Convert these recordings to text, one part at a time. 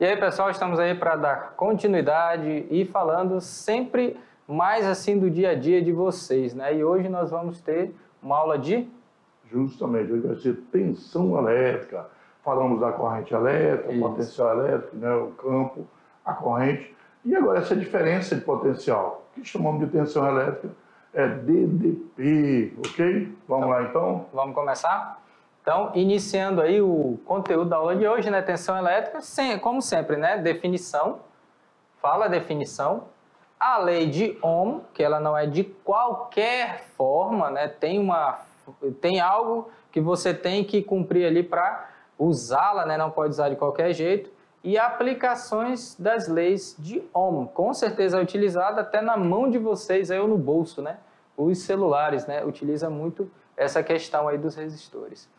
E aí, pessoal, estamos aí para dar continuidade e falando sempre mais assim do dia a dia de vocês, né? E hoje nós vamos ter uma aula de... Justamente, hoje vai ser tensão elétrica. Falamos da corrente elétrica, potencial elétrico, né, o campo, a corrente. E agora essa diferença de potencial, que chamamos de tensão elétrica, é DDP, ok? Vamos lá então? Vamos começar? Então, iniciando aí o conteúdo da aula de hoje, né? Tensão elétrica, como sempre, né? Definição, fala a definição. A lei de Ohm, que ela não é de qualquer forma, né? Tem algo que você tem que cumprir ali para usá-la, né? Não pode usar de qualquer jeito. E aplicações das leis de Ohm, com certeza é utilizada até na mão de vocês, aí ou no bolso, né? Os celulares, né? Utiliza muito essa questão aí dos resistores.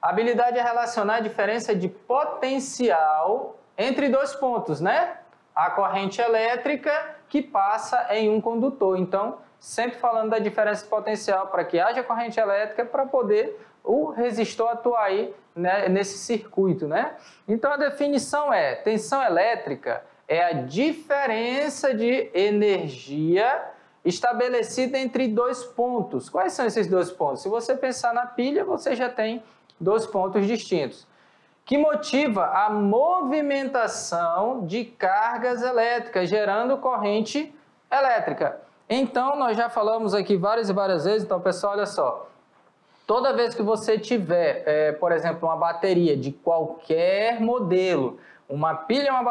A habilidade é relacionar a diferença de potencial entre dois pontos, né? A corrente elétrica que passa em um condutor. Então, sempre falando da diferença de potencial para que haja corrente elétrica para poder o resistor atuar aí, né, nesse circuito, né? Então, a definição é: tensão elétrica é a diferença de energia estabelecida entre dois pontos. Quais são esses dois pontos? Se você pensar na pilha, você já tem dois pontos distintos, que motiva a movimentação de cargas elétricas, gerando corrente elétrica. Então, nós já falamos aqui várias e várias vezes, então, pessoal, olha só. Toda vez que você tiver, por exemplo, uma bateria de qualquer modelo, uma pilha, uma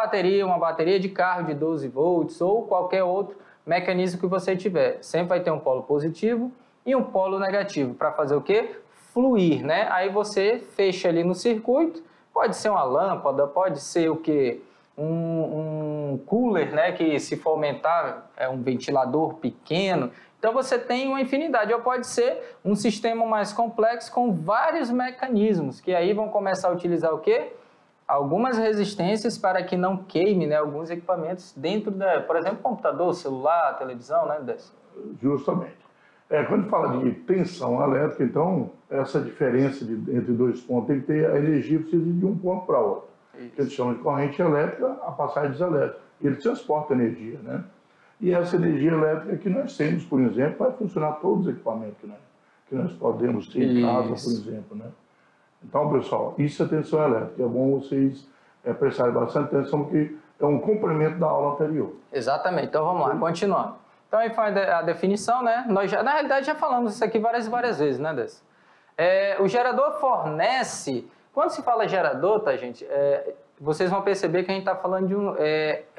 bateria de carro de 12 volts ou qualquer outro mecanismo que você tiver, sempre vai ter um polo positivo e um polo negativo. Para fazer o quê? Fluir, né? Aí você fecha ali no circuito, pode ser uma lâmpada, pode ser o quê? Um cooler, né? Que se for aumentar é um ventilador pequeno. Então você tem uma infinidade, ou pode ser um sistema mais complexo com vários mecanismos, que aí vão começar a utilizar o quê? Algumas resistências para que não queime, né, alguns equipamentos dentro da, por exemplo, computador, celular, televisão, né, Décio? Justamente. Quando fala de tensão elétrica, então, essa diferença entre dois pontos tem que ter a energia precisa de um ponto para outro. Que eles chamam de corrente elétrica, a passagens elétricas. Ele transporta energia, né? E essa energia elétrica que nós temos, por exemplo, vai funcionar todos os equipamentos que nós podemos ter em casa, por exemplo, né? Então, pessoal, isso é tensão elétrica. É bom vocês prestarem bastante atenção, porque é um complemento da aula anterior. Exatamente. Então, vamos lá, continuando. Então, aí foi a definição, né? Nós já, na realidade, já falamos isso aqui várias e várias vezes, né, Décio? O gerador fornece... Quando se fala gerador, tá, gente? Vocês vão perceber que a gente está falando de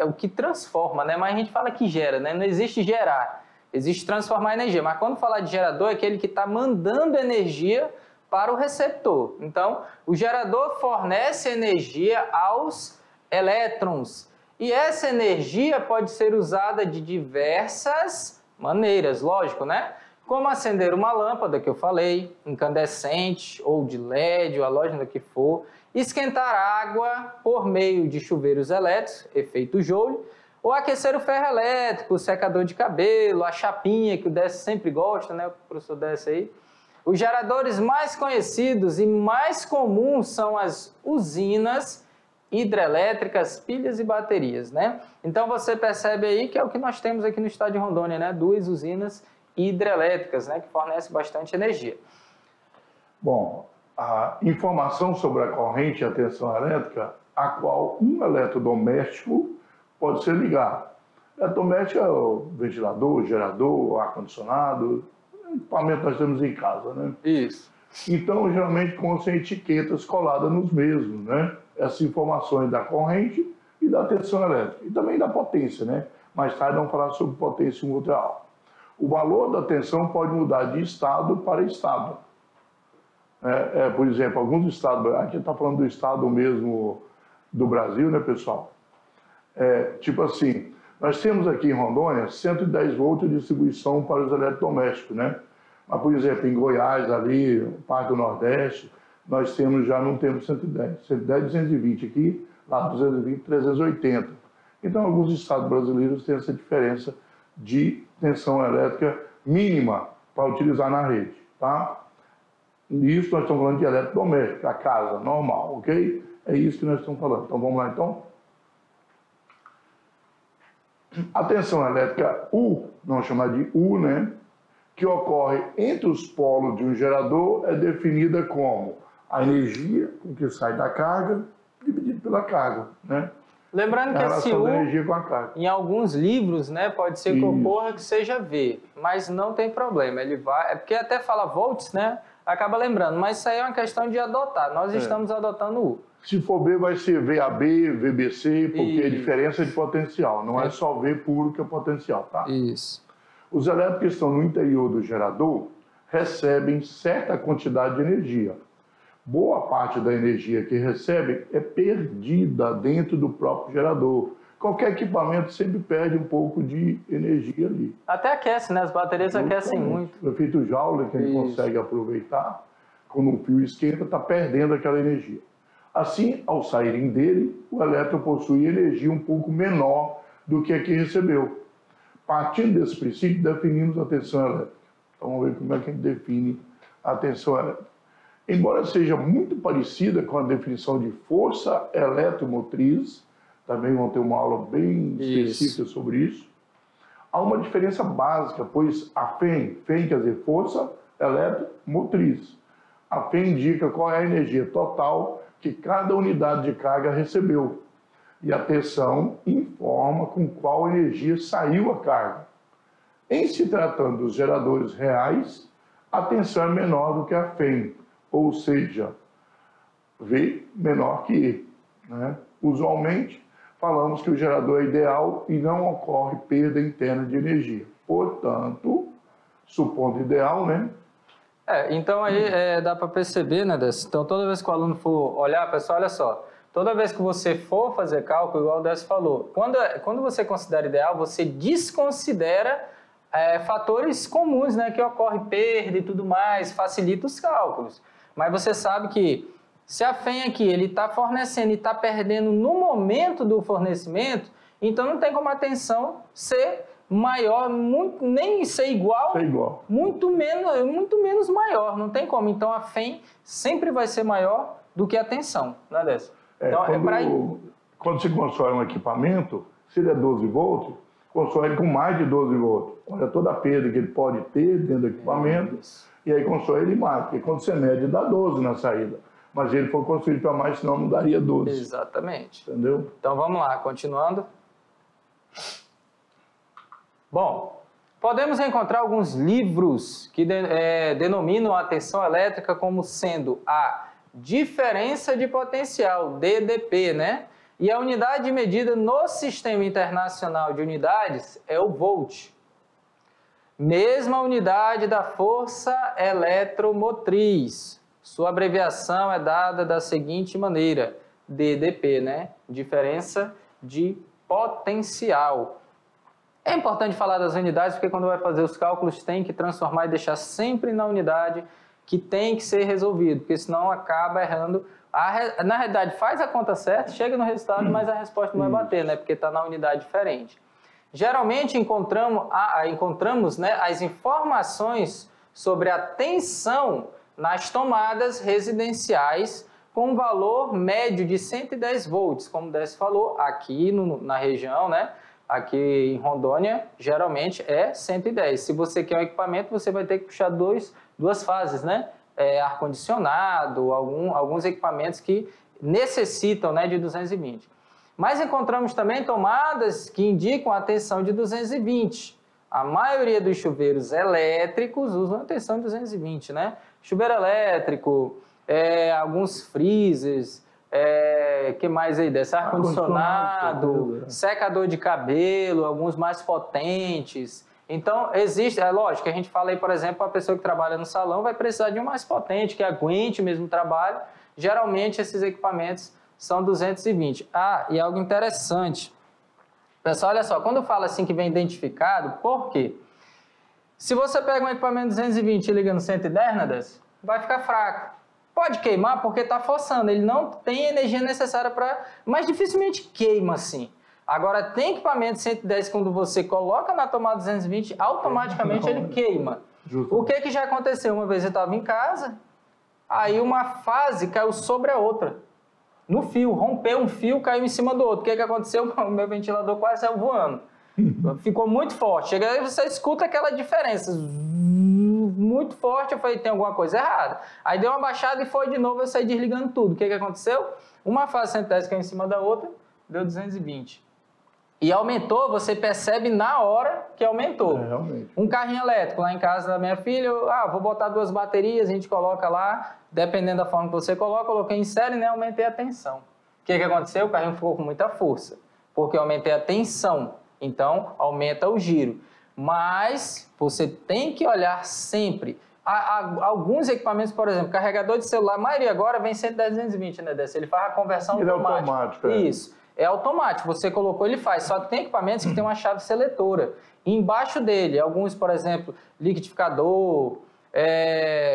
o que transforma, né? Mas a gente fala que gera, né? Não existe gerar, existe transformar energia. Mas quando falar de gerador, é aquele que está mandando energia para o receptor. Então, o gerador fornece energia aos elétrons. E essa energia pode ser usada de diversas maneiras, lógico, né? Como acender uma lâmpada, que eu falei, incandescente, ou de LED, ou halógeno, que for. Esquentar água por meio de chuveiros elétricos, efeito Joule. Ou aquecer o ferro elétrico, o secador de cabelo, a chapinha, que o Décio sempre gosta, né? O professor Décio aí. Os geradores mais conhecidos e mais comuns são as usinas hidrelétricas, pilhas e baterias, né? Então você percebe aí que é o que nós temos aqui no estado de Rondônia, né? Duas usinas hidrelétricas, né? Que fornecem bastante energia. Bom, a informação sobre a corrente e a tensão elétrica, a qual um eletrodoméstico pode ser ligado. Eletrodoméstico é o ventilador, o gerador, o ar-condicionado, equipamento que nós temos em casa, né? Isso. Então, geralmente, constam etiquetas coladas nos mesmos, né? Essas informações da corrente e da tensão elétrica. E também da potência, né? Mais tarde vamos falar sobre potência em outra aula. O valor da tensão pode mudar de estado para estado. Por exemplo, alguns estados, aqui está falando do estado mesmo do Brasil, né, pessoal? Tipo assim, nós temos aqui em Rondônia 110 volts de distribuição para os eletrodomésticos, né? Mas, por exemplo, em Goiás, ali, parte do Nordeste, nós temos já não temos 110. 110, 220 aqui, lá 220, 380. Então, alguns estados brasileiros têm essa diferença de tensão elétrica mínima para utilizar na rede, tá? Isso nós estamos falando de eletrodoméstico, a casa, normal, ok? É isso que nós estamos falando. Então, vamos lá, então? A tensão elétrica U, vamos chamar de U, né, que ocorre entre os polos de um gerador, é definida como a energia com que sai da carga dividido pela carga, né? Lembrando que esse U, da energia com a carga. em alguns livros, né, pode ser que ocorra que seja V, mas não tem problema, ele vai, é porque até fala volts, né, acaba lembrando, mas isso aí é uma questão de adotar, nós estamos adotando U. Se for V, vai ser VAB, VBC, porque é diferença de potencial, não é só V puro que é potencial, tá? Isso. Os elétrons que estão no interior do gerador recebem certa quantidade de energia. Boa parte da energia que recebem é perdida dentro do próprio gerador. Qualquer equipamento sempre perde um pouco de energia ali. Até aquece, né? As baterias aquecem muito. O efeito Joule que a gente consegue aproveitar, quando o fio esquenta, está perdendo aquela energia. Assim, ao saírem dele, o elétron possui energia um pouco menor do que a que recebeu. Partindo desse princípio, definimos a tensão elétrica. Então, vamos ver como é que a gente define a tensão elétrica. Embora seja muito parecida com a definição de força eletromotriz, também vão ter uma aula bem específica sobre isso, há uma diferença básica, pois a FEM quer dizer força eletromotriz. A FEM indica qual é a energia total que cada unidade de carga recebeu. E a tensão informa com qual energia saiu a carga. Em se tratando dos geradores reais, a tensão é menor do que a FEM, ou seja, V menor que E, né? Usualmente, falamos que o gerador é ideal e não ocorre perda interna de energia. Portanto, supondo ideal, né? Então aí dá para perceber, né, Décio? Então toda vez que o aluno for olhar, pessoal, olha só, toda vez que você for fazer cálculo, igual o Décio falou, quando você considera ideal, você desconsidera fatores comuns, né, que ocorre perda e tudo mais, facilita os cálculos. Mas você sabe que se a FEM aqui ele está fornecendo e está perdendo no momento do fornecimento, então não tem como a tensão ser maior, nem ser igual, muito menos maior, não tem como. Então a FEM sempre vai ser maior do que a tensão, né, Décio? Então, quando se constrói um equipamento, se ele é 12 volts, constrói ele com mais de 12 volts. Olha toda a perda que ele pode ter dentro do equipamento, e aí constrói ele mais, porque quando você mede dá 12 na saída. Mas ele foi construído para mais, senão não daria 12. Exatamente. Entendeu? Então vamos lá, continuando. Bom, podemos encontrar alguns livros que denominam a tensão elétrica como sendo a diferença de potencial, DDP, né? E a unidade de medida no Sistema Internacional de Unidades é o volt. Mesma unidade da força eletromotriz. Sua abreviação é dada da seguinte maneira, DDP, né? Diferença de potencial. É importante falar das unidades, porque quando vai fazer os cálculos tem que transformar e deixar sempre na unidade que tem que ser resolvido, porque senão acaba errando. Na realidade, faz a conta certa, chega no resultado, mas a resposta não vai bater, né? Porque está na unidade diferente. Geralmente encontramos né, as informações sobre a tensão nas tomadas residenciais com um valor médio de 110 volts, como o Décio falou, aqui na região, né? Aqui em Rondônia, geralmente é 110. Se você quer um equipamento, você vai ter que puxar duas fases, né? Ar-condicionado, alguns equipamentos que necessitam, né, de 220. Mas encontramos também tomadas que indicam a tensão de 220. A maioria dos chuveiros elétricos usam a tensão de 220, né? Chuveiro elétrico, alguns freezers, que mais aí desse? Ar-condicionado, secador de cabelo, alguns mais potentes. Então, existe, lógico, que a gente fala aí, por exemplo, a pessoa que trabalha no salão vai precisar de um mais potente, que aguente o mesmo trabalho. Geralmente, esses equipamentos são 220. E algo interessante. Pessoal, olha só, quando fala assim que vem identificado, por quê? Se você pega um equipamento 220 e liga no 110, né, Décio? Vai ficar fraco. Pode queimar porque está forçando, ele não tem energia necessária para... Mas dificilmente queima assim. Agora, tem equipamento 110 quando você coloca na tomada 220, automaticamente ele queima. O que já aconteceu? Uma vez eu estava em casa, aí uma fase caiu sobre a outra. No fio, rompeu um fio, caiu em cima do outro. O que aconteceu? O meu ventilador quase saiu voando. Ficou muito forte. Chega aí, você escuta aquela diferença. Muito forte, eu falei, tem alguma coisa errada. Aí deu uma baixada e foi de novo, eu saí desligando tudo. O que aconteceu? Uma fase 110 caiu em cima da outra, deu 220. E aumentou, você percebe na hora que aumentou. Realmente. Um carrinho elétrico lá em casa da minha filha, vou botar 2 baterias, a gente coloca lá, dependendo da forma que você coloca, coloquei em série, né, aumentei a tensão. O que aconteceu? O carrinho ficou com muita força, porque eu aumentei a tensão, então aumenta o giro. Mas você tem que olhar sempre. Alguns equipamentos, por exemplo, carregador de celular, a maioria agora vem 110, 220, né, Décio? Ele faz a conversão automática. Isso. É automático, você colocou, ele faz. Só que tem equipamentos que tem uma chave seletora. E embaixo dele, alguns, por exemplo, liquidificador,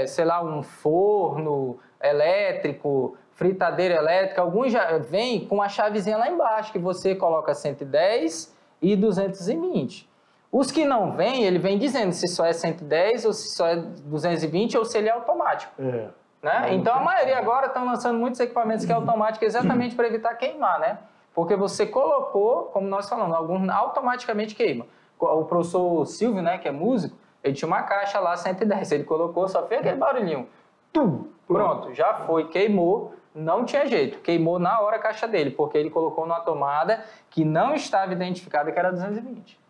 sei lá, um forno elétrico, fritadeira elétrica, alguns já vêm com uma chavezinha lá embaixo, que você coloca 110 e 220. Os que não vêm, ele vem dizendo se só é 110 ou se só é 220 ou se ele é automático. Né? Então, a maioria agora estão lançando muitos equipamentos que é automático exatamente para evitar queimar, né? Porque você colocou, como nós falamos, alguns automaticamente queima. O professor Silvio, né, que é músico, ele tinha uma caixa lá 110, ele colocou, só fez aquele barulhinho. Pronto, já foi, queimou, não tinha jeito. Queimou na hora a caixa dele, porque ele colocou numa tomada que não estava identificada, que era 220.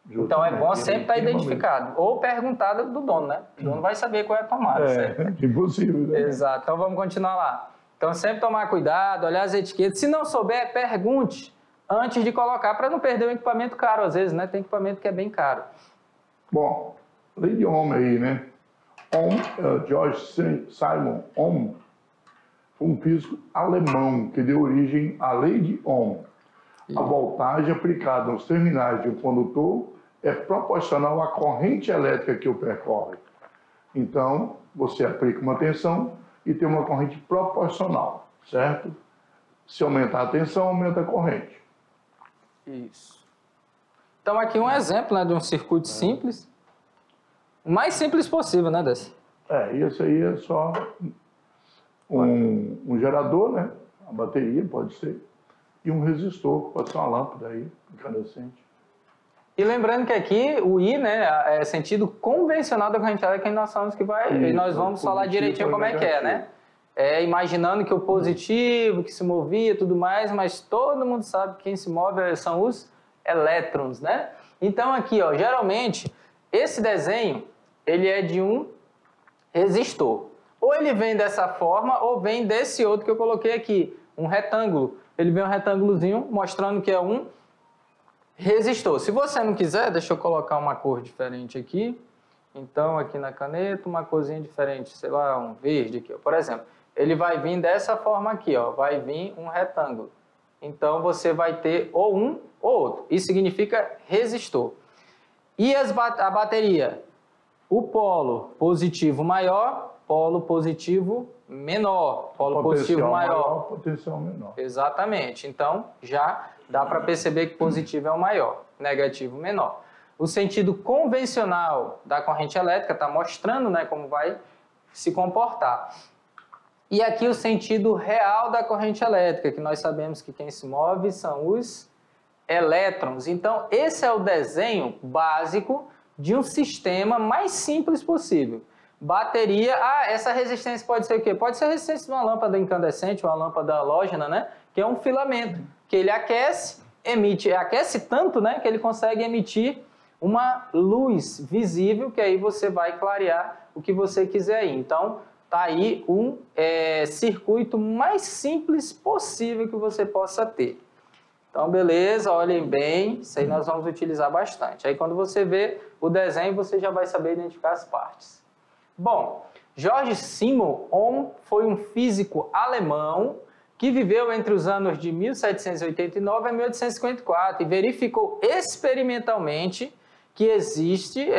Então é bom sempre estar identificado. Ou perguntado do dono, né? O dono vai saber qual é a tomada. Certo? Impossível, né? Exato. Então vamos continuar lá. Então sempre tomar cuidado, olhar as etiquetas. Se não souber, pergunte antes de colocar, para não perder um equipamento caro às vezes, né? Tem equipamento que é bem caro. Bom, lei de Ohm aí, né? Ohm, George Simon Ohm foi um físico alemão que deu origem à lei de Ohm. A voltagem aplicada nos terminais de um condutor é proporcional à corrente elétrica que o percorre. Então, você aplica uma tensão e tem uma corrente proporcional, certo? Se aumentar a tensão, aumenta a corrente. Isso. Então, aqui um exemplo, né, de um circuito simples. O mais simples possível, né, Décio? Isso aí é só um gerador, né? A bateria, pode ser. E um resistor, pode ser uma lâmpada aí, incandescente. E lembrando que aqui o I, né, é sentido convencional da corrente elétrica, que nós falamos que vai, e nós vamos falar direitinho como é que é, né? Imaginando que o positivo, que se movia e tudo mais, mas todo mundo sabe que quem se move são os elétrons, né? Então aqui, ó, geralmente, esse desenho, ele é de um resistor. Ou ele vem dessa forma, ou vem desse outro que eu coloquei aqui, um retângulo. Ele vem um retângulozinho mostrando que é um resistor. Se você não quiser, deixa eu colocar uma cor diferente aqui. Então, aqui na caneta, uma corzinha diferente, sei lá, um verde aqui, ó. Por exemplo, ele vai vir dessa forma aqui, ó, vai vir um retângulo. Então, você vai ter ou um ou outro. Isso significa resistor. E a bateria? O polo positivo maior, polo positivo menor. Polo positivo maior, potencial menor. Exatamente. Então, já dá para perceber que positivo é o maior, negativo menor. O sentido convencional da corrente elétrica está mostrando, né, como vai se comportar. E aqui o sentido real da corrente elétrica, que nós sabemos que quem se move são os elétrons. Então, esse é o desenho básico de um sistema mais simples possível. Bateria, essa resistência pode ser o quê? Pode ser a resistência de uma lâmpada incandescente, uma lâmpada halógena, né? Que é um filamento, que ele aquece, aquece tanto, né, que ele consegue emitir uma luz visível, que aí você vai clarear o que você quiser aí. Então, tá aí um circuito mais simples possível que você possa ter. Então, beleza, olhem bem, isso aí nós vamos utilizar bastante. Aí, quando você vê o desenho, você já vai saber identificar as partes. Bom, George Simon Ohm foi um físico alemão que viveu entre os anos de 1789 a 1854 e verificou experimentalmente que existem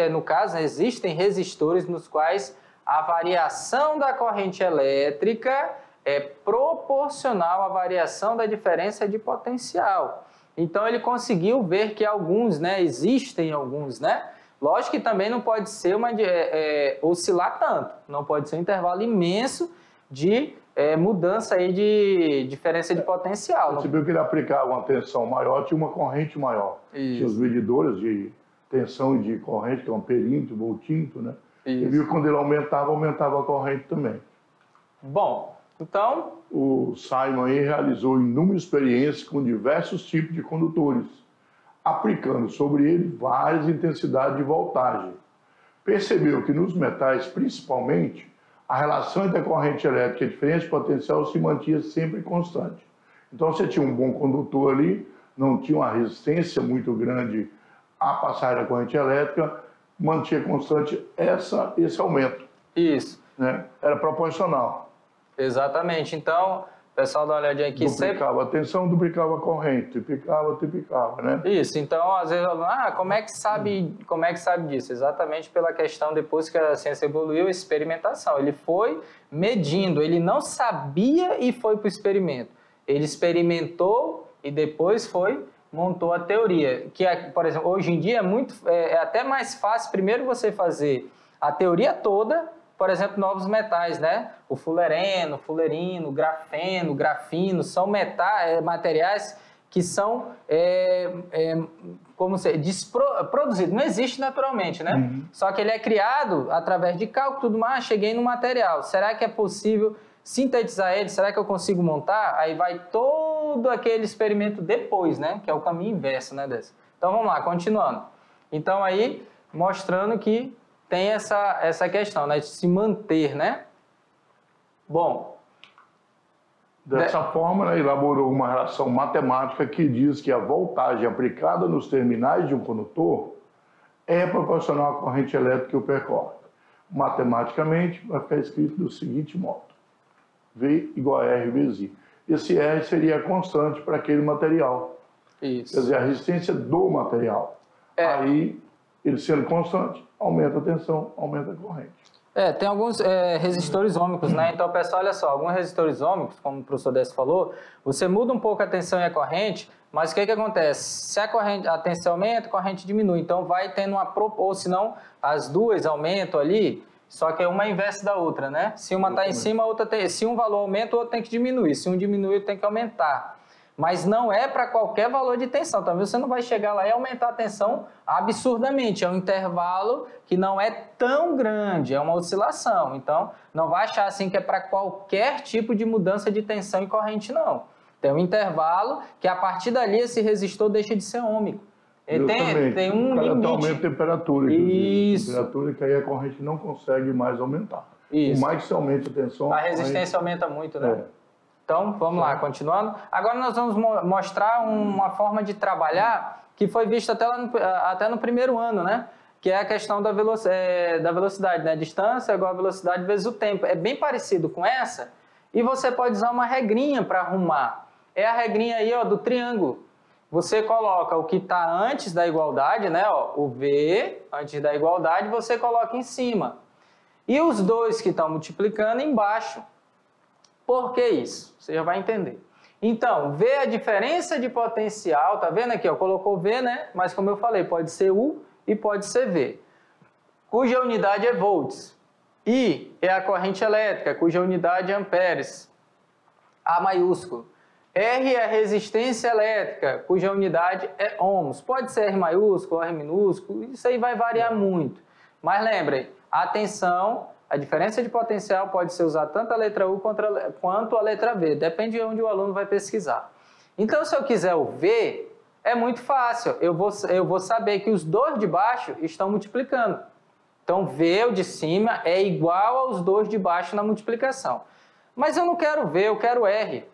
resistores nos quais a variação da corrente elétrica é proporcional à variação da diferença de potencial. Então, ele conseguiu ver que existem alguns, né? Lógico que também não pode ser oscilar tanto, não pode ser um intervalo imenso de mudança aí de diferença de potencial. Percebeu que ele aplicava uma tensão maior, tinha uma corrente maior. Isso. Tinha os medidores de tensão e de corrente, que é um perímetro, voltímetro, né? Isso. E viu que quando ele aumentava a corrente também. Bom, então... O Simon aí realizou inúmeras experiências com diversos tipos de condutores, aplicando sobre ele várias intensidades de voltagem. Percebeu que nos metais, principalmente, a relação entre a corrente elétrica e a diferença de potencial se mantinha sempre constante. Então, você tinha um bom condutor ali, não tinha uma resistência muito grande à passagem da corrente elétrica, mantinha constante esse aumento. Isso. Né? Era proporcional. Exatamente. Então, o pessoal dá uma olhadinha aqui. Duplicava a tensão, duplicava a corrente, triplicava, né? Isso. Então, às vezes, como é que sabe disso? Exatamente pela questão, depois que a ciência evoluiu, a experimentação. Ele foi medindo, ele não sabia e foi para o experimento. Ele experimentou e depois montou a teoria. Que, por exemplo, hoje em dia é até mais fácil, primeiro você fazer a teoria toda, por exemplo, novos metais, né? O fulereno, fulerino, grafeno, grafino, são materiais que são produzidos. Não existe naturalmente, né? Uhum. Só que ele é criado através de cálculo, tudo mais, cheguei no material. Será que é possível sintetizar ele? Será que eu consigo montar? Aí vai todo aquele experimento depois, né? Que é o caminho inverso, né, desse. Então, vamos lá, continuando. Então, aí, mostrando que tem essa questão, né, de se manter, né? Bom. Dessa forma, né, elaborou uma relação matemática que diz que a voltagem aplicada nos terminais de um condutor é proporcional à corrente elétrica que o percorre. Matematicamente, vai ficar escrito do seguinte modo: V igual a R vezes I. Esse R seria a constante para aquele material. Isso. Quer dizer, a resistência do material. Aí, ele sendo constante, aumenta a tensão, aumenta a corrente. Tem alguns resistores ômicos, né? Então, pessoal, olha só, alguns resistores ômicos, como o professor Décio falou, você muda um pouco a tensão e a corrente, mas o que acontece? Se a tensão aumenta, a corrente diminui. Então, vai tendo ou senão, as duas aumentam ali, só que uma é inversa da outra, né? Se uma está em cima, a outra se um valor aumenta, o outro tem que diminuir. Se um diminuir, tem que aumentar. Mas não é para qualquer valor de tensão. Também você não vai chegar lá e aumentar a tensão absurdamente. É um intervalo que não é tão grande, é uma oscilação. Então, não vai achar assim que é para qualquer tipo de mudança de tensão e corrente, não. Tem um intervalo que a partir dali esse resistor deixa de ser ômico. Tem um limite. Aumenta a temperatura. Isso. A temperatura que aí a corrente não consegue mais aumentar. Isso. Por mais que você aumente a tensão... A resistência aumenta muito, né? Então, vamos lá, continuando. Agora nós vamos mostrar uma forma de trabalhar que foi vista até no primeiro ano, né? Que é a questão da velocidade, né? Distância igual a velocidade vezes o tempo. É bem parecido com essa. E você pode usar uma regrinha para arrumar. É a regrinha aí, ó, do triângulo. Você coloca o que está antes da igualdade, né? Ó, o V antes da igualdade, você coloca em cima. E os dois que estão multiplicando embaixo. Por que isso? Você já vai entender. Então, V é a diferença de potencial, tá vendo aqui? Ó, colocou V, né? Mas como eu falei, pode ser U e pode ser V. Cuja unidade é volts. I é a corrente elétrica, cuja unidade é amperes. A maiúsculo. R é a resistência elétrica, cuja unidade é ohms. Pode ser R maiúsculo, R minúsculo, isso aí vai variar muito. Mas lembrem, atenção... A diferença de potencial pode ser usada tanto a letra U quanto a letra V. Depende de onde o aluno vai pesquisar. Então, se eu quiser o V, é muito fácil. Eu vou saber que os dois de baixo estão multiplicando. Então, V, o de cima, é igual aos dois de baixo na multiplicação. Mas eu não quero V, eu quero R.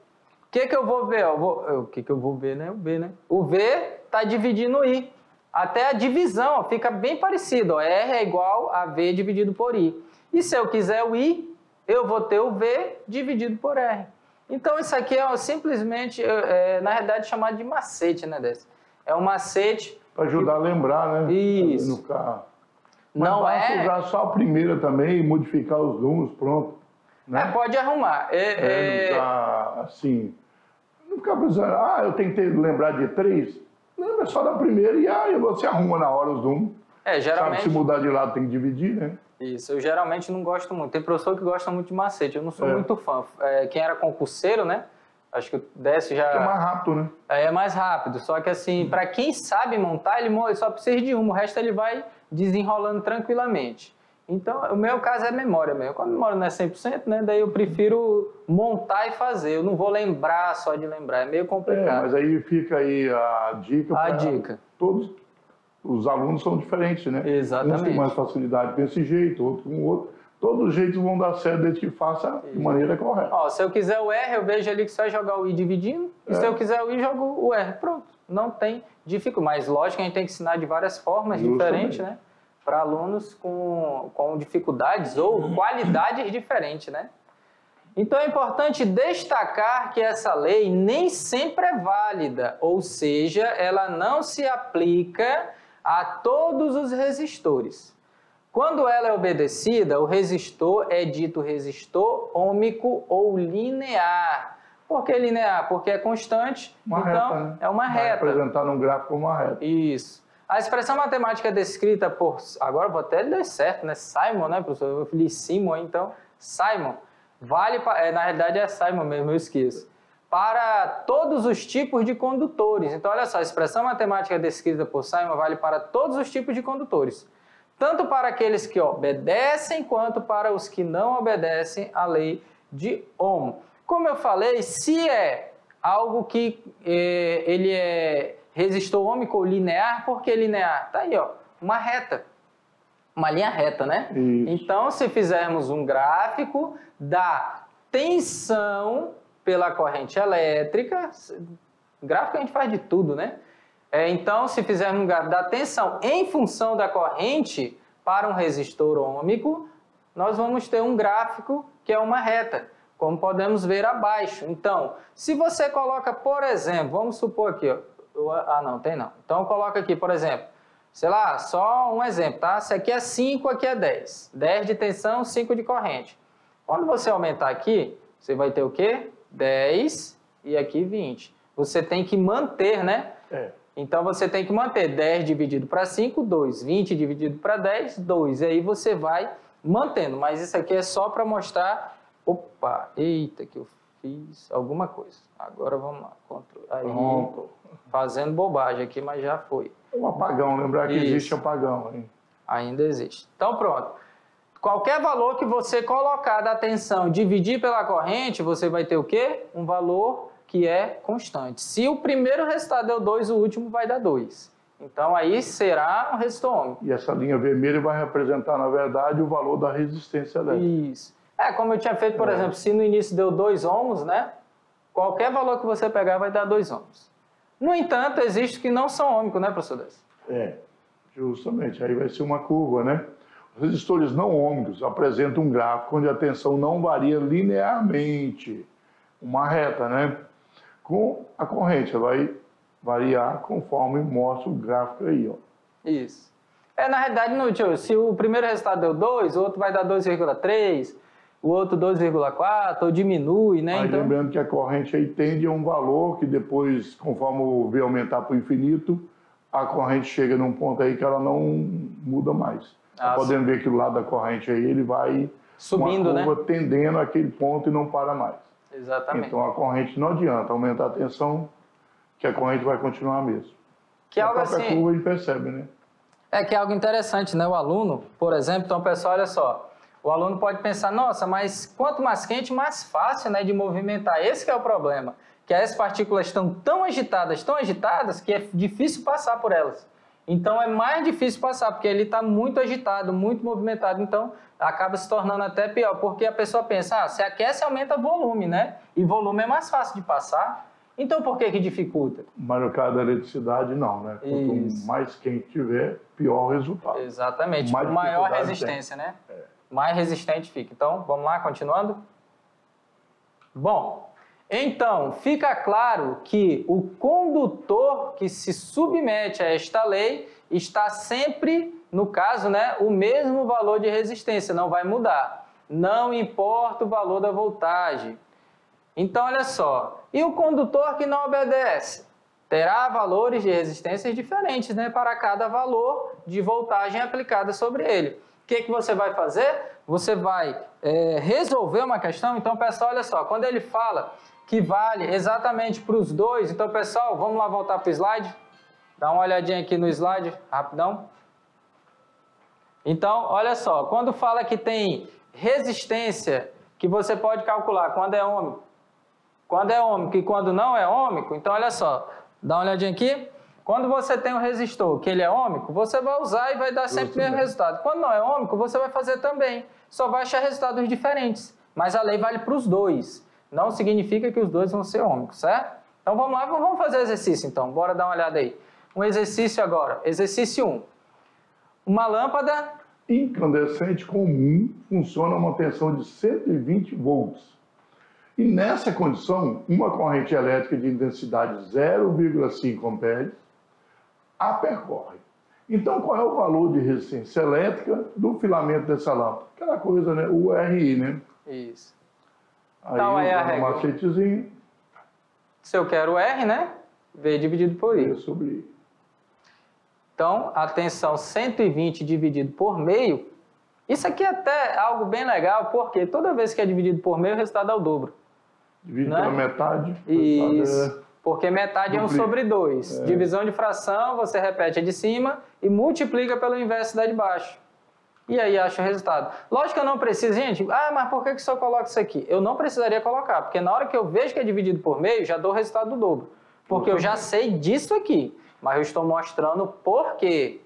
O que eu vou ver? O que eu vou ver, né? O V, né? O V está dividindo o I. Até a divisão fica bem parecido. Ó. R é igual a V dividido por I. E se eu quiser o I, eu vou ter o V dividido por R. Então, isso aqui é simplesmente, na realidade, chamado de macete, né, Décio? É um macete... Para ajudar a lembrar, né? Isso. Mas não basta usar só a primeira também e modificar os números, pronto. Né? Pode arrumar. Não ficar assim... Não ficar pensando, eu tenho que lembrar de 3. Lembra só da primeira e aí você arruma na hora os números. Geralmente... Sabe, se mudar de lado tem que dividir, né? Isso, eu geralmente não gosto muito. Tem professor que gosta muito de macete, eu não sou muito fã. Quem era concurseiro, né? Acho que o Décio já... É mais rápido, né? É mais rápido, só que assim, para quem sabe montar, ele só precisa de uma, o resto ele vai desenrolando tranquilamente. Então, o meu caso é memória mesmo. Quando a memória não é 100%, né? Daí eu prefiro montar e fazer. Eu não vou lembrar só de lembrar, é meio complicado. Mas aí fica aí a dica. A dica. Todos os alunos são diferentes, né? Exatamente. Uns têm mais facilidade com esse jeito, outros com o outro. Todos os jeitos vão dar certo desde que faça de maneira correta. Ó, se eu quiser o R, eu vejo ali que só é jogar o I dividindo. E se eu quiser o I, jogo o R. Pronto. Não tem dificuldade. Mas lógico que a gente tem que ensinar de várias formas diferentes, né? Para alunos com dificuldades ou qualidades diferentes, né? Então é importante destacar que essa lei nem sempre é válida, ou seja, ela não se aplica a todos os resistores. Quando ela é obedecida, o resistor é dito resistor ômico ou linear. Por que linear? Porque é constante, então reta, né? É uma reta. Vai representar num gráfico uma reta. Isso. A expressão matemática descrita por... Agora vou até ler certo, né? Simon, né, professor? Eu falei Simon, então Simon. Vale, na realidade é Simon mesmo, eu esqueço. Para todos os tipos de condutores. Então, olha só, a expressão matemática descrita por Simon vale para todos os tipos de condutores. Tanto para aqueles que obedecem, quanto para os que não obedecem à lei de Ohm. Como eu falei, se é algo que ele é resistor ômico ou linear, por que linear? Tá aí, uma reta. Uma linha reta, né? Isso. Então, se fizermos um gráfico da tensão pela corrente elétrica, gráfico a gente faz de tudo, né? Então, se fizermos um gráfico da tensão em função da corrente para um resistor ômico, nós vamos ter um gráfico que é uma reta, como podemos ver abaixo. Então, se você coloca, por exemplo, vamos supor aqui, não, tem não. Então, coloca aqui, por exemplo, sei lá, só um exemplo, tá? Se aqui é 5, aqui é 10. 10 de tensão, 5 de corrente. Quando você aumentar aqui, você vai ter o quê? 10 e aqui 20. Você tem que manter, né? Então, você tem que manter 10 dividido para 5, 2. 20 dividido para 10, 2. E aí você vai mantendo. Mas isso aqui é só para mostrar... Opa, eita, que eu fiz alguma coisa. Agora vamos lá. Aí, pronto. Fazendo bobagem aqui, mas já foi. Um apagão, lembrar que existe apagão. Hein? Ainda existe. Então, pronto. Qualquer valor que você colocar da tensão, dividir pela corrente, você vai ter o quê? Um valor que é constante. Se o primeiro resultado deu 2, o último vai dar 2. Então, aí será um resistor ômico. E essa linha vermelha vai representar, na verdade, o valor da resistência elétrica. Isso. Como eu tinha feito, por exemplo, se no início deu 2 ohms, né? Qualquer valor que você pegar vai dar 2 ohms. No entanto, existe que não são ômicos, né, professor Décio? Justamente. Aí vai ser uma curva, né? Os resistores não ômicos apresentam um gráfico onde a tensão não varia linearmente. Uma reta, né? Com a corrente, ela vai variar conforme mostra o gráfico aí, Isso. Na realidade, se o primeiro resultado deu 2, o outro vai dar 2,3, o outro 2,4, ou diminui, né? Mas lembrando que a corrente aí tende a um valor que depois, conforme o V aumentar para o infinito, a corrente chega num ponto aí que ela não muda mais. Podendo ver que do lado da corrente aí ele vai subindo, uma curva, né? Tendendo àquele ponto e não para mais. Exatamente. Então a corrente não adianta aumentar a tensão, que a corrente vai continuar mesmo. Que algo assim... A curva a gente percebe, né? Que é algo interessante, né? O aluno, por exemplo, então, pessoal, olha só. O aluno pode pensar, nossa, mas quanto mais quente, mais fácil, né, de movimentar. Esse que é o problema. Que as partículas estão tão agitadas, que é difícil passar por elas. Então, é mais difícil passar, porque ele está muito agitado, muito movimentado. Então, acaba se tornando até pior, porque a pessoa pensa, se aquece, aumenta volume, né? E volume é mais fácil de passar. Então, por que dificulta? Mas no caso da eletricidade, não, né? Quanto mais quente tiver, pior o resultado. Exatamente. Maior resistência, né? Mais resistente fica. Então, vamos lá, continuando? Bom, então, fica claro que o condutor que se submete a esta lei está sempre, no caso, né, o mesmo valor de resistência, não vai mudar. Não importa o valor da voltagem. Então, olha só, e o condutor que não obedece? Terá valores de resistências diferentes, né, para cada valor de voltagem aplicada sobre ele. que você vai fazer? Você vai resolver uma questão. Então, pessoal, olha só, quando ele fala que vale exatamente para os dois, então, pessoal, vamos lá voltar para o slide? Dá uma olhadinha aqui no slide, rapidão. Então, olha só, quando fala que tem resistência, que você pode calcular quando é ômico, e quando não é ômico, então, olha só, dá uma olhadinha aqui. Quando você tem um resistor que ele é ômico, você vai usar e vai dar sempre o mesmo resultado. Quando não é ômico, você vai fazer também. Só vai achar resultados diferentes. Mas a lei vale para os dois. Não significa que os dois vão ser ômicos, certo? Então vamos lá, vamos fazer o exercício então. Bora dar uma olhada aí. Um exercício agora. Exercício 1. Uma lâmpada incandescente comum funciona a uma tensão de 120 volts. E nessa condição, uma corrente elétrica de intensidade 0,5 amperes a percorre. Então, qual é o valor de resistência elétrica do filamento dessa lâmpada? Aquela coisa, né? O RI, né? Isso. Aí, então, aí a regra. Macetezinho. Se eu quero R, né? V dividido por I. Sobre I. Então, a tensão 120 dividido por meio. Isso aqui é até algo bem legal, porque toda vez que é dividido por meio, o resultado é o dobro. Divide né? pela metade. Isso. Porque metade é 1 sobre 2. Divisão de fração, você repete a de cima e multiplica pelo inverso da de baixo. E aí acha o resultado. Lógico que eu não preciso, gente, mas por que o senhor coloca isso aqui? Eu não precisaria colocar, porque na hora que eu vejo que é dividido por meio, já dou o resultado do dobro. Porque eu já sei disso aqui, mas eu estou mostrando por quê.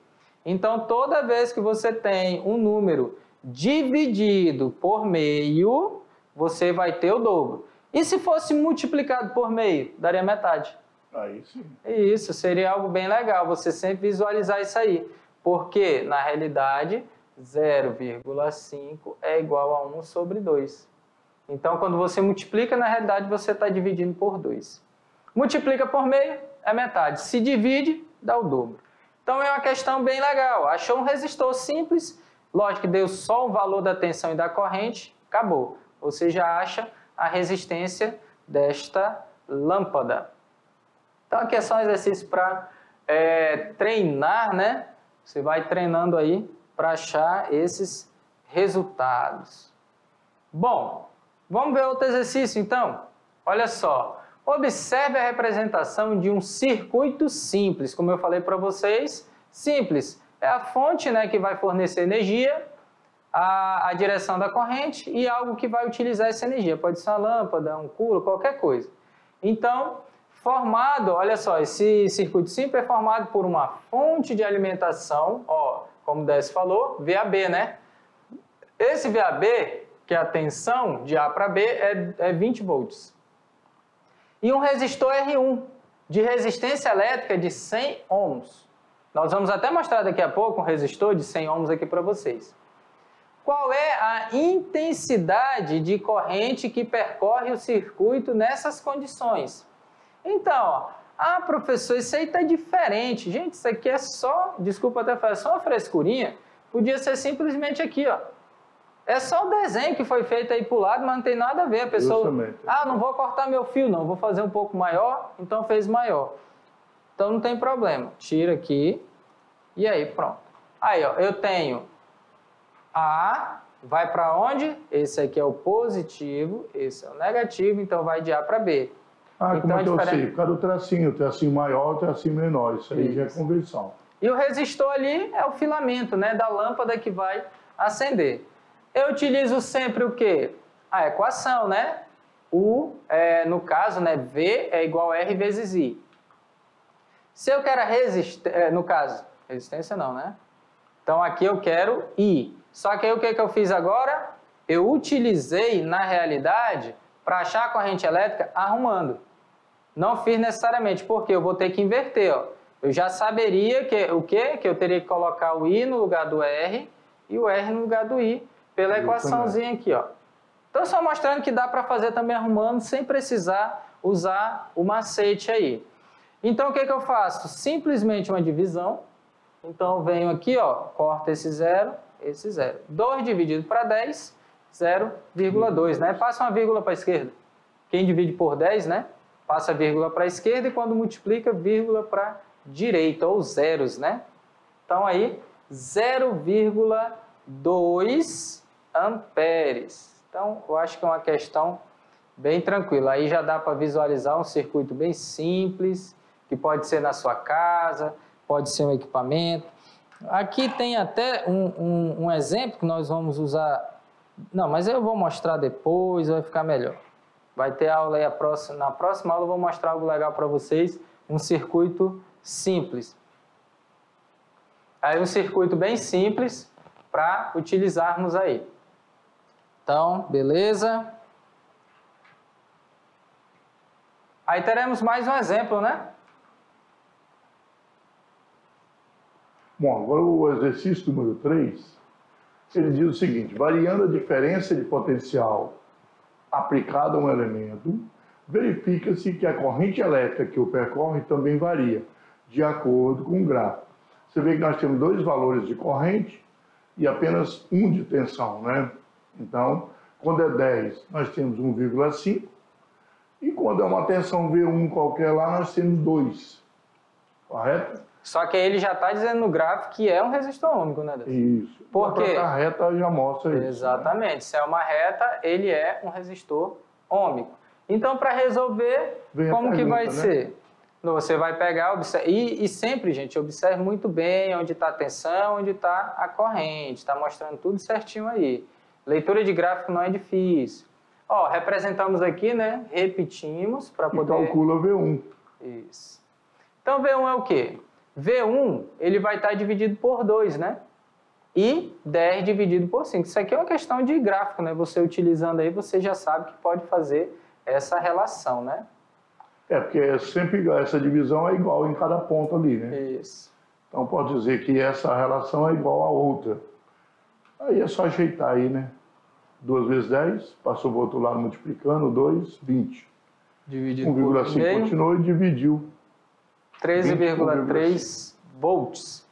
Então, toda vez que você tem um número dividido por meio, você vai ter o dobro. E se fosse multiplicado por meio, daria metade. Aí sim. Isso, seria algo bem legal, você sempre visualizar isso aí. Porque, na realidade, 0,5 é igual a 1 sobre 2. Então, quando você multiplica, na realidade, você está dividindo por 2. Multiplica por meio, é metade. Se divide, dá o dobro. Então, é uma questão bem legal. Achou um resistor simples, lógico que deu só o valor da tensão e da corrente, acabou. Você já acha a resistência desta lâmpada. Então, aqui é só um exercício para treinar, né? Você vai treinando aí para achar esses resultados. Bom, vamos ver outro exercício, então? Olha só. Observe a representação de um circuito simples. Como eu falei para vocês, simples. É a fonte, né, que vai fornecer energia, a direção da corrente e algo que vai utilizar essa energia. Pode ser uma lâmpada, um culo, qualquer coisa. Então, formado, olha só, esse circuito simples é formado por uma fonte de alimentação, ó, como o Décio falou, VAB, né? Esse VAB, que é a tensão de A para B, é 20 volts. E um resistor R1, de resistência elétrica de 100 ohms. Nós vamos até mostrar daqui a pouco um resistor de 100 ohms aqui para vocês. Qual é a intensidade de corrente que percorre o circuito nessas condições? Então, ó, professor, isso aí está diferente. Gente, isso aqui é só, desculpa até falar, só uma frescurinha. Podia ser simplesmente aqui, ó. É só o desenho que foi feito aí para o lado, mas não tem nada a ver. A pessoa, não vou cortar meu fio, não, vou fazer um pouco maior, então fez maior. Então não tem problema. Tira aqui e aí pronto. Aí, ó, eu tenho A, vai para onde? Esse aqui é o positivo, esse é o negativo, então vai de A para B. Então, como é que eu sei? Por causa do tracinho maior, o tracinho menor, isso aí já é convenção. E o resistor ali é o filamento, né, da lâmpada que vai acender. Eu utilizo sempre o quê? A equação, né? No caso, né, V é igual a R vezes I. Se eu quero a resistência, no caso, resistência não, né? Então aqui eu quero I. Só que aí o que eu fiz agora? Eu utilizei, na realidade, para achar a corrente elétrica arrumando. Não fiz necessariamente, porque eu vou ter que inverter, ó. Eu já saberia que eu teria que colocar o I no lugar do R e o R no lugar do I, pela equaçãozinha aqui, ó. Então, só mostrando que dá para fazer também arrumando, sem precisar usar o macete aí. Então, o que eu faço? Simplesmente uma divisão. Então, eu venho aqui, ó, corto esse 0, esse 0. 2 dividido para 10, 0,2, né? Passa uma vírgula para a esquerda. Quem divide por 10, né? Passa a vírgula para a esquerda e quando multiplica, vírgula para a direita, ou zeros, né? Então, aí, 0,2 2 amperes. Então, eu acho que é uma questão bem tranquila. Aí já dá para visualizar um circuito bem simples, que pode ser na sua casa, pode ser um equipamento. Aqui tem até um exemplo que nós vamos usar. Não, mas eu vou mostrar depois, vai ficar melhor. Vai ter aula aí, na próxima aula eu vou mostrar algo legal para vocês, um circuito simples. Aí um circuito bem simples para utilizarmos aí. Então, beleza? Aí teremos mais um exemplo, né? Bom, agora o exercício número 3, ele diz o seguinte: variando a diferença de potencial aplicada a um elemento, verifica-se que a corrente elétrica que o percorre também varia, de acordo com o gráfico. Você vê que nós temos 2 valores de corrente e apenas 1 de tensão, né? Então, quando é 10, nós temos 1,5, e quando é uma tensão V1 qualquer lá, nós temos 2, correto? Só que ele já está dizendo no gráfico que é um resistor ômico, né, Deus? Isso. Porque a reta já mostra isso. Exatamente. Né? Se é uma reta, ele é um resistor ômico. Então, para resolver, como que vai ser? Você vai pegar, e sempre, gente, observe muito bem onde está a tensão, onde está a corrente. Está mostrando tudo certinho aí. Leitura de gráfico não é difícil. Ó, representamos aqui, né? Repetimos para poder... E calcula V1. Isso. Então, V1 é o quê? V1, ele vai estar dividido por 2, né? E 10 dividido por 5. Isso aqui é uma questão de gráfico, né? Você utilizando aí, você já sabe que pode fazer essa relação, né? Porque sempre essa divisão é igual em cada ponto ali, né? Isso. Então pode dizer que essa relação é igual a outra. Aí é só ajeitar aí, né? 2 vezes 10, passou para o outro lado multiplicando, 2, 20. Dividido por 1,5 continuou e dividiu. 13,3 volts.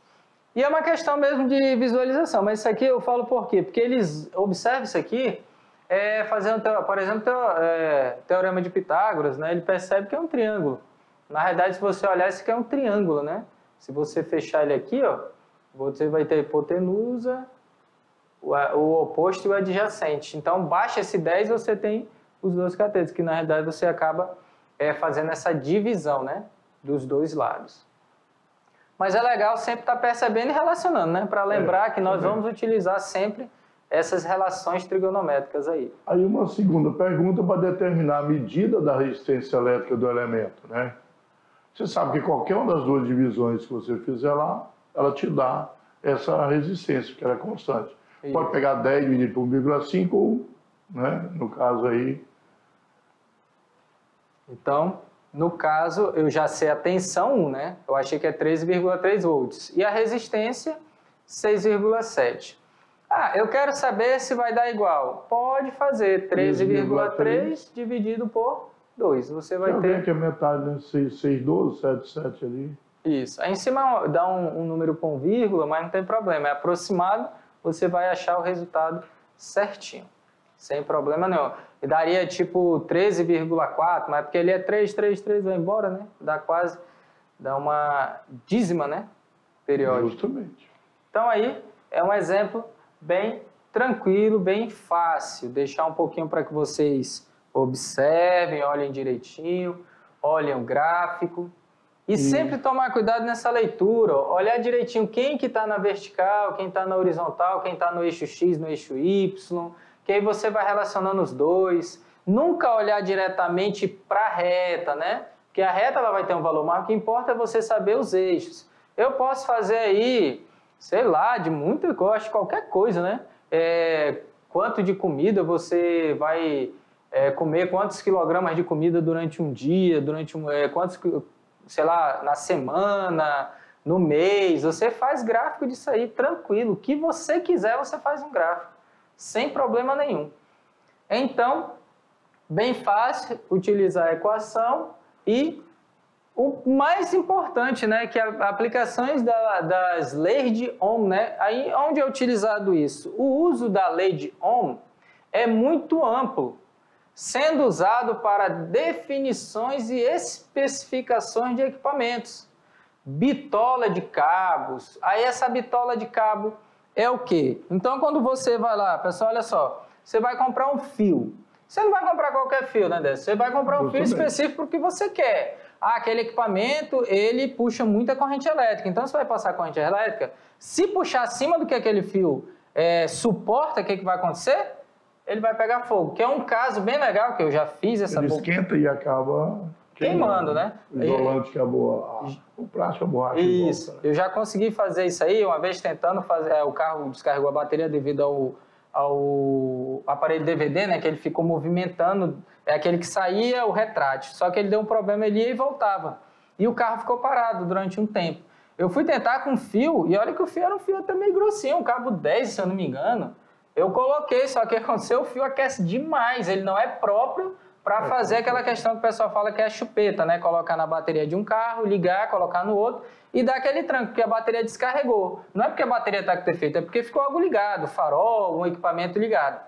E é uma questão mesmo de visualização, mas isso aqui eu falo por quê? Porque eles observam isso aqui, fazendo, por exemplo, teorema de Pitágoras, né? Ele percebe que é um triângulo. Na realidade, se você olhar, isso aqui é um triângulo, né? Se você fechar ele aqui, ó, você vai ter hipotenusa, o oposto e o adjacente. Então, baixa esse 10, você tem os 2 catetos, que na realidade você acaba fazendo essa divisão, né? Dos 2 lados. Mas é legal sempre estar percebendo e relacionando, né? Para lembrar que nós vamos utilizar sempre essas relações trigonométricas aí. Aí uma segunda pergunta para determinar a medida da resistência elétrica do elemento, né? Você sabe que qualquer uma das 2 divisões que você fizer lá, ela te dá essa resistência, que ela é constante. Isso. Pode pegar 10 dividido por 1,5 ou, né? No caso aí... Então... No caso, eu já sei a tensão 1, né? Eu achei que é 13,3 volts. E a resistência, 6,7. Ah, eu quero saber se vai dar igual. Pode fazer 13,3 dividido por 2. Você vai ter... que é metade, né? 6,12, 7,7 ali. Isso. Aí em cima dá um número com vírgula, mas não tem problema. É aproximado, você vai achar o resultado certinho. Sem problema nenhum. E daria tipo 13,4, mas porque ele é 3, vai embora, né? Dá uma dízima, né? Periódica. Justamente. Então aí é um exemplo bem tranquilo, bem fácil. Deixar um pouquinho para que vocês observem, olhem direitinho, olhem o gráfico. E sempre tomar cuidado nessa leitura, ó. Olhar direitinho quem que está na vertical, quem está na horizontal, quem está no eixo X, no eixo Y, que aí você vai relacionando os 2. Nunca olhar diretamente para a reta, né? Porque a reta ela vai ter um valor maior, o que importa é você saber os eixos. Eu posso fazer aí, sei lá, de muita coisa, qualquer coisa, né? Quanto de comida você vai comer, quantos quilogramas de comida durante um dia, quantos, sei lá, na semana, no mês. Você faz gráfico disso aí, tranquilo. O que você quiser, você faz um gráfico, sem problema nenhum. Então, bem fácil utilizar a equação e o mais importante, né, que aplicações das leis de Ohm, né? Aí, onde é utilizado isso? O uso da lei de Ohm é muito amplo, sendo usado para definições e especificações de equipamentos. Bitola de cabos. Aí essa bitola de cabo, é o quê? Então, quando você vai lá, pessoal, olha só, você vai comprar um fio. Você não vai comprar qualquer fio, né, Décio? Você vai comprar um fio específico para o que você quer. Ah, aquele equipamento, ele puxa muita corrente elétrica. Então, você vai passar corrente elétrica. Se puxar acima do que aquele fio suporta, o que vai acontecer? Ele vai pegar fogo. Que é um caso bem legal, que eu já fiz essa... Ele esquenta e acaba... queimando, né? O isolante que o plástico, a borracha. Isso. Volta, né? Eu já consegui fazer isso aí, uma vez tentando fazer... o carro descarregou a bateria devido ao aparelho DVD, né? Que ele ficou movimentando. É aquele que saía o retrátil. Só que ele deu um problema, ele ia e voltava. E o carro ficou parado durante um tempo. Eu fui tentar com fio, e olha que o fio era um fio até meio grossinho, um cabo 10, se eu não me engano. Eu coloquei, só que aconteceu, o fio aquece demais. Ele não é próprio para fazer aquela questão que o pessoal fala que é a chupeta, né? Colocar na bateria de um carro, ligar, colocar no outro e dar aquele tranco, porque a bateria descarregou. Não é porque a bateria está com defeito, é porque ficou algo ligado, farol, um equipamento ligado.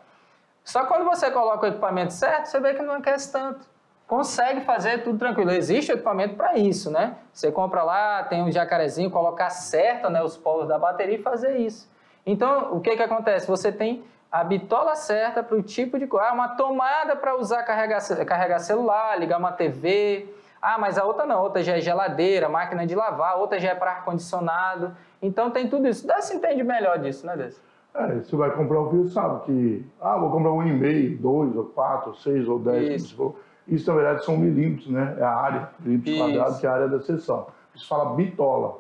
Só que quando você coloca o equipamento certo, você vê que não aquece tanto. Consegue fazer tudo tranquilo. Existe o equipamento para isso, né? Você compra lá, tem um jacarezinho, colocar certo, né, os polos da bateria e fazer isso. Então, o que acontece? Você tem a bitola certa para o tipo de coisa. Uma tomada para usar, carregar celular, ligar uma TV. Ah, mas a outra não. A outra já é geladeira, máquina de lavar. A outra já é para ar-condicionado. Então, tem tudo isso. Você entende melhor disso, né, Décio? Você vai comprar o fio, sabe que... vou comprar 1,5, 2, ou 4, 6 ou 10. Isso. Isso, na verdade, são milímetros, né? É a área, milímetros quadrados, que é a área da seção. Isso fala bitola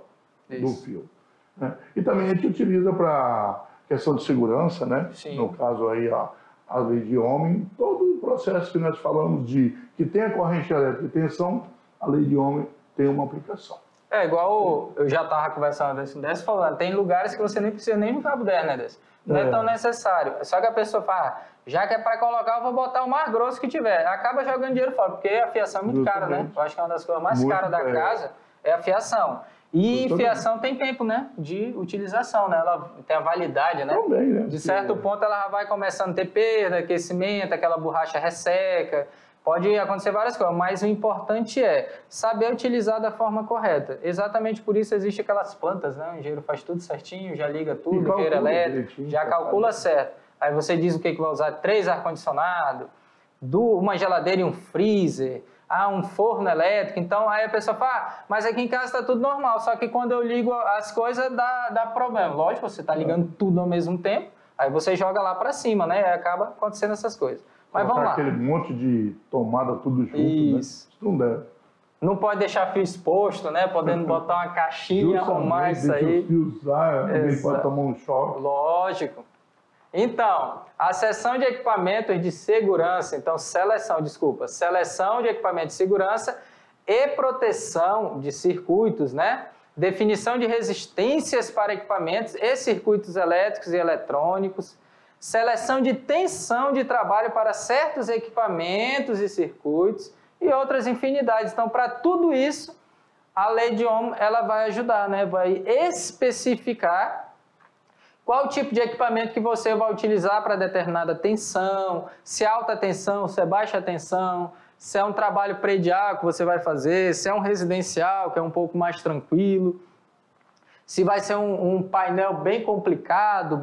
do fio. Né? E também a gente utiliza para questão de segurança, né? Sim. No caso aí, a lei de Ohm, todo o processo que nós falamos que tem a corrente elétrica e tensão, a lei de Ohm tem uma aplicação. É igual eu já estava conversando com o Décio falando, tem lugares que você nem precisa nem no cabo 10, né, Décio? Não é tão necessário. Só que a pessoa fala, já que é para colocar, eu vou botar o mais grosso que tiver. Acaba jogando dinheiro fora, porque a fiação é muito cara, né? Eu acho que é uma das coisas mais caras da casa é a fiação. E fiação tem tempo, né, de utilização, né? Ela tem a validade, né? Também, né? De certo ponto ela vai começando a ter perda, aquecimento, aquela borracha resseca. Pode acontecer várias coisas, mas o importante é saber utilizar da forma correta. Exatamente por isso existem aquelas plantas, né? O engenheiro faz tudo certinho, já liga tudo, engenheiro elétrico, já calcula certo. Aí você diz o que vai usar: 3 ar-condicionado, uma geladeira e um freezer, um forno elétrico. Então aí a pessoa fala, mas aqui em casa está tudo normal, só que quando eu ligo as coisas dá problema. Lógico, você está ligando tudo ao mesmo tempo, aí você joga lá para cima, né? Aí acaba acontecendo essas coisas. Mas vamos lá. Aquele monte de tomada tudo junto, isso. Né? Isso não deve. Não pode deixar fio exposto, né? Podendo botar uma caixinha, arrumar isso aí. Os fios alguém pode tomar um choque. Lógico. Então, a seção de equipamentos de segurança, seleção de equipamentos de segurança e proteção de circuitos, né? Definição de resistências para equipamentos e circuitos elétricos e eletrônicos, seleção de tensão de trabalho para certos equipamentos e circuitos e outras infinidades. Então, para tudo isso, a lei de Ohm ela vai ajudar, né? Vai especificar qual tipo de equipamento que você vai utilizar para determinada tensão, se é alta tensão, se é baixa tensão, se é um trabalho predial que você vai fazer, se é um residencial que é um pouco mais tranquilo, se vai ser um painel bem complicado,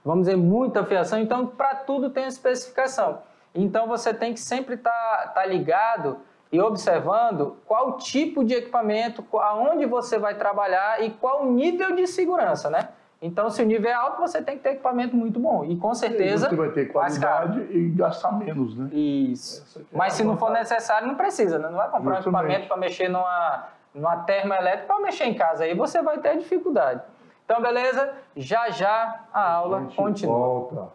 vamos dizer, muita fiação. Então, para tudo tem uma especificação. Então, você tem que sempre estar ligado e observando qual tipo de equipamento, aonde você vai trabalhar e qual o nível de segurança, né? Então, se o nível é alto, você tem que ter equipamento muito bom. E com certeza... Você vai ter qualidade e gastar menos, né? Isso. Mas se não for necessário, não precisa, né? Não vai comprar um equipamento para mexer numa termoelétrica para mexer em casa. Aí você vai ter dificuldade. Então, beleza? Já a aula continua. Volta.